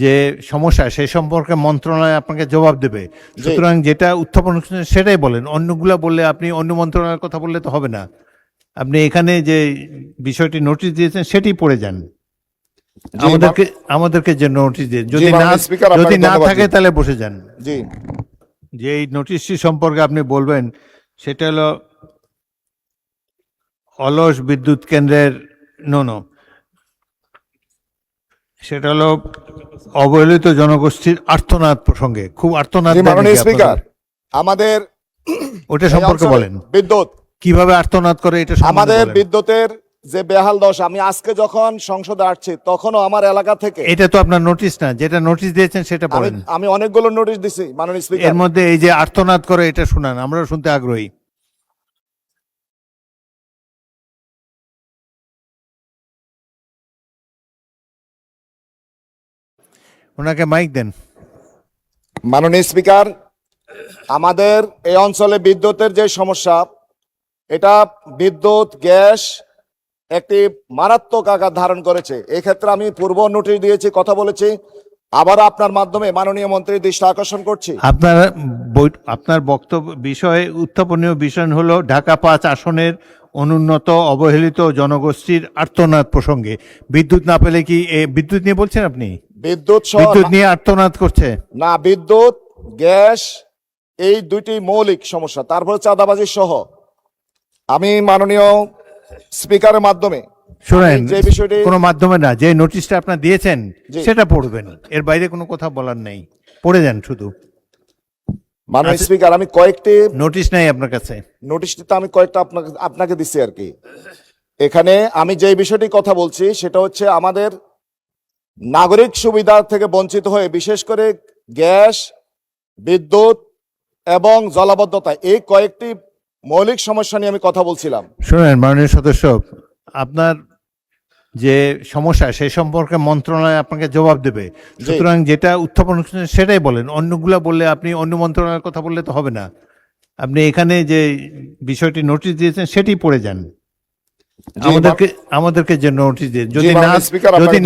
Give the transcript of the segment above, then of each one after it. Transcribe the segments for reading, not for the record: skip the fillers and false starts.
যে সমস্যা সেই সম্পর্কে মন্ত্রণালয় আপনাকে জবাব দেবে। সুতরাং যেটা উত্থাপন করছেন সেটাই বলেন, অন্যগুলা বললে আপনি অন্য মন্ত্রণালয়ের কথা বললে তো হবে না। আপনি এখানে যে বিষয়টি নোটিশ দিয়েছেন সেটি পড়ে যান। আমাদেরকে যে নোটিশ দিয়ে যদি না থাকে তাহলে বসে যান। জি, যে এই নোটিশটি সম্পর্কে আপনি বলবেন সেটা হলো অলস বিদ্যুৎ কেন্দ্রের সেটা হলো অবহেলিত জনগোষ্ঠীর আর্তনাদ প্রসঙ্গে, খুব আর্তনাদ। মাননীয় স্পিকার, আমাদের ওটা সম্পর্কে বলেন, বিদ্যুৎ কিভাবে আর্তনাদ করে এটা আমাদের বিদ্যুতের যে বেহাল দশা। আমি আজকে যখন সংসদে আসছি তখনও আমার এলাকা থেকে, এটা তো আপনার নোটিশ না, যেটা নোটিশ দিয়েছেন সেটা বলেন। আমি অনেকগুলো নোটিশ দিছি মাননীয় স্পিকার। এর মধ্যে এই যে আর্তনাদ করে এটা শুনান, আমরা শুনতে আগ্রহী। ওনাকে মাইক দেন। মাননীয় স্পিকার, আমাদের এই অঞ্চলে বিদ্যুতের যে সমস্যা, এটা বিদ্যুৎ গ্যাস একটি মারাত্মক আকার ধারণ করেছে। এক্ষেত্রে আমি পূর্ব নোটিশ দিয়েছি, কথা বলেছি, আবার আপনার মাধ্যমে মাননীয় মন্ত্রীর দৃষ্টি আকর্ষণ করছি। আপনার বক্তব্য বিষয়ে উত্থাপনীয় বিষয় হলো ঢাকা 5 আসনের অনুন্নত অবহেলিত জনগোষ্ঠীর আর্তনাদ প্রসঙ্গে। বিদ্যুৎ না পেলে কি বিদ্যুৎ নিয়ে বলছেন আপনি? বিদ্যুৎ নিয়ে আর্তনাদ করছে না, বিদ্যুৎ গ্যাস এই দুইটি মৌলিক সমস্যা, তারপরে চাঁদাবাজি সহ। আমি মাননীয় স্পিকারের মাধ্যমে শুনেন, যে বিষয়টি কোনো মাধ্যমে না, যে নোটিশটা আপনার দিয়েছেন সেটা পড়বেন, এর বাইরে কোনো কথা বলার নেই, পড়ে যান শুধু। মাননীয় স্পিকার, আমি কয়েকটি নোটিশ নাই আপনার কাছে? নোটিশটিতে আমি কয়েকটা আপনাকে দিচ্ছি আর কি। এখানে আমি যে বিষয়টি কথা বলছি সেটা হচ্ছে আমাদের নাগরিক সুবিধা থেকে বঞ্চিত হয়ে বিশেষ করে গ্যাস, বিদ্যুৎ এবং জলাবদ্ধতা, এই কয়েকটি মৌলিক সমস্যা নিয়ে আমি কথা বলছিলাম। শুনেন মাননীয় সদস্য, আপনার যে সমস্যা সেই সম্পর্কে মন্ত্রণালয় আপনাকে জবাব দেবে। সুতরাং যেটা উত্থাপন করছেন সেটাই বলেন, অন্যগুলা বললে আপনি অন্য মন্ত্রণালয়ের কথা বললে তো হবে না। আপনি এখানে যে বিষয়টি নোটিশ দিয়েছেন সেটি পড়ে যান। আমাদেরকে যে নোটিশ দিয়ে যদি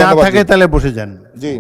না থাকে তাহলে বসে যান। জি।